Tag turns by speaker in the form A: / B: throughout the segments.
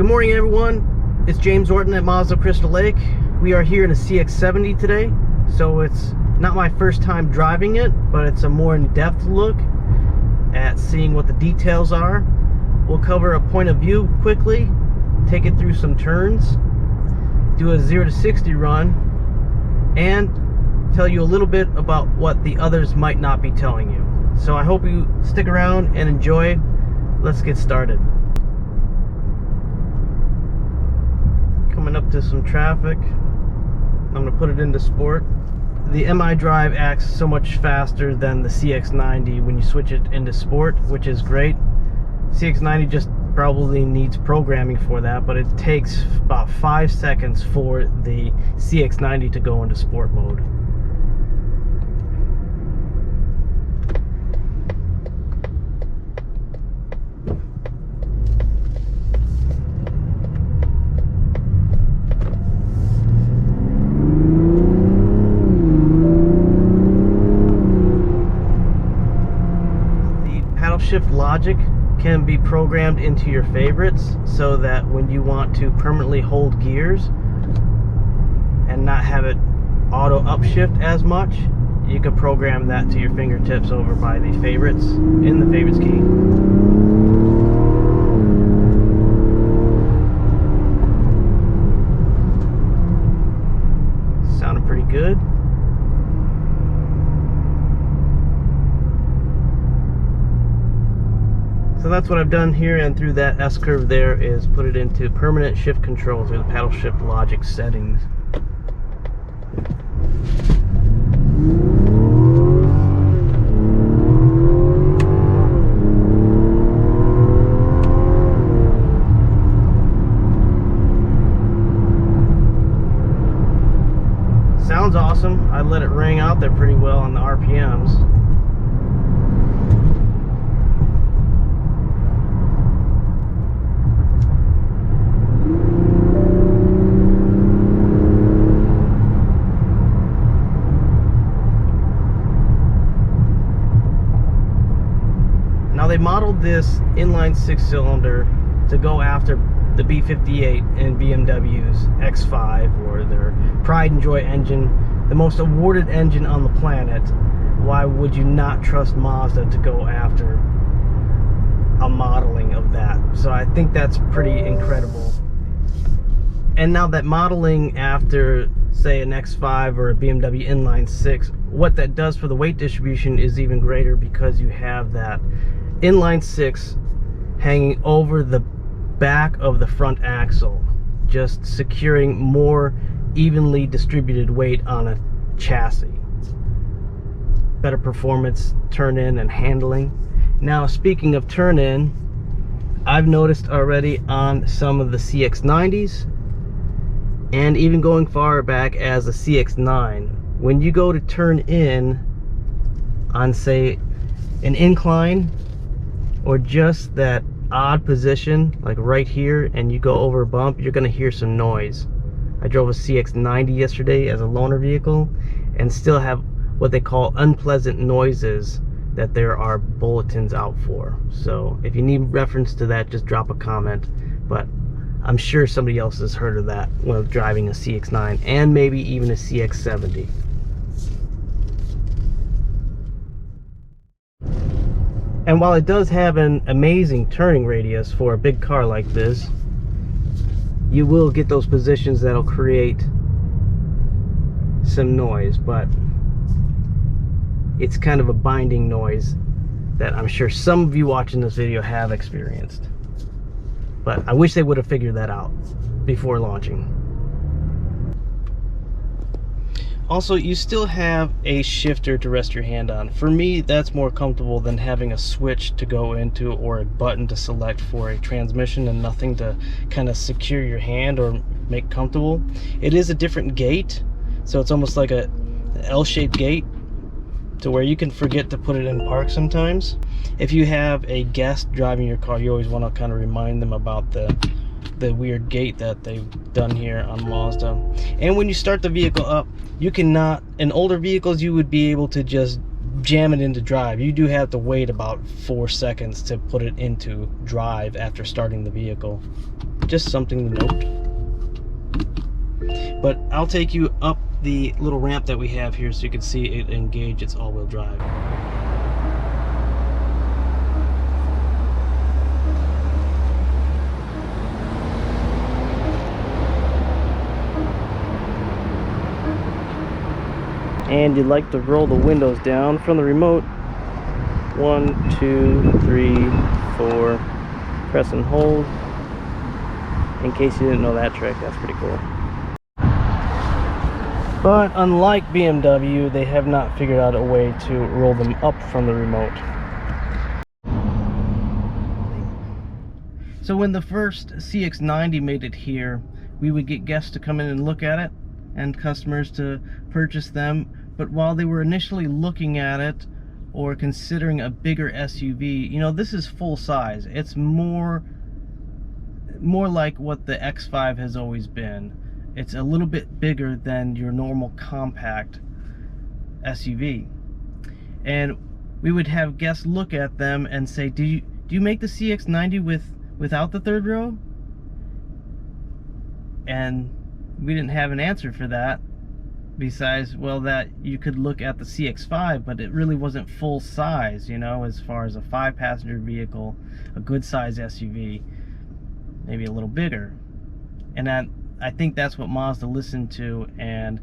A: Good morning, everyone. It's James Orton at Mazda Crystal Lake. We are here in a CX-70 today, so it's not my first time driving it, but it's a more in-depth look at seeing what the details are. We'll cover a point of view quickly, take it through some turns, do a 0 to 60 run, and tell you a little bit about what the others might not be telling you. So I hope you stick around and enjoy. Let's get started. Coming up to some traffic. I'm going to put it into sport. The MI drive acts so much faster than the CX-90 when you switch it into sport, which is great. CX-90 just probably needs programming for that, but it takes about 5 seconds for the CX-90 to go into sport mode. Shift logic can be programmed into your favorites so that when you want to permanently hold gears and not have it auto upshift as much, you can program that to your fingertips over by the favorites in the favorites key. Sounding pretty good. So that's what I've done here, and through that S-curve there is put it into permanent shift control through the paddle shift logic settings. Sounds awesome. I let it ring out there pretty well on the RPMs. Now they modeled this inline 6-cylinder to go after the B58 and BMW's X5, or their pride and joy engine, the most awarded engine on the planet. Why would you not trust Mazda to go after a modeling of that? So I think that's pretty incredible. And now that modeling after, say, an X5 or a BMW inline 6, what that does for the weight distribution is even greater, because you have that inline 6 hanging over the back of the front axle, just securing more evenly distributed weight on a chassis. Better performance, turn in, and handling. Now, speaking of turn in, I've noticed already on some of the CX-90s, and even going far back as a CX-9, when you go to turn in on, say, an incline, or just that odd position like right here, and you go over a bump, you're gonna hear some noise. I drove a CX-90 yesterday as a loaner vehicle and still have what they call unpleasant noises that there are bulletins out for. So if you need reference to that, just drop a comment, but I'm sure somebody else has heard of that when driving a CX-9 and maybe even a CX-70. And while it does have an amazing turning radius for a big car like this, you will get those positions that'll create some noise, but it's kind of a binding noise that I'm sure some of you watching this video have experienced. But I wish they would have figured that out before launching. Also, you still have a shifter to rest your hand on. For me, that's more comfortable than having a switch to go into or a button to select for a transmission and nothing to kind of secure your hand or make comfortable. It is a different gate, so it's almost like a L-shaped gate to where you can forget to put it in park sometimes. If you have a guest driving your car, you always want to kind of remind them about the weird gate that they've done here on Mazda. And when you start the vehicle up, you cannot, in older vehicles you would be able to just jam it into drive. You do have to wait about 4 seconds to put it into drive after starting the vehicle. Just something to note. But I'll take you up the little ramp that we have here so you can see it engage its all-wheel drive. And you'd like to roll the windows down from the remote. 1, 2, 3, 4. Press and hold. In case you didn't know that trick, that's pretty cool. But unlike BMW, they have not figured out a way to roll them up from the remote. So when the first CX-90 made it here, we would get guests to come in and look at it, and customers to purchase them. But while they were initially looking at it or considering a bigger SUV, you know, this is full size. It's more like what the X5 has always been. It's a little bit bigger than your normal compact SUV. And we would have guests look at them and say, do you make the CX-90 without the third row? And we didn't have an answer for that, besides, well, that you could look at the CX-5, but it really wasn't full size, you know, as far as a 5-passenger vehicle, a good size SUV, maybe a little bigger. And I think that's what Mazda listened to, and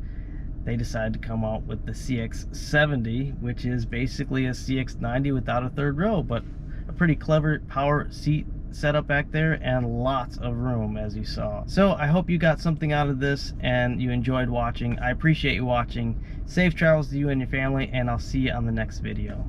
A: they decided to come out with the CX-70, which is basically a CX-90 without a third row, but a pretty clever power seat setup back there and lots of room, as you saw. So I hope you got something out of this and you enjoyed watching. I appreciate you watching. Safe travels to you and your family, and I'll see you on the next video.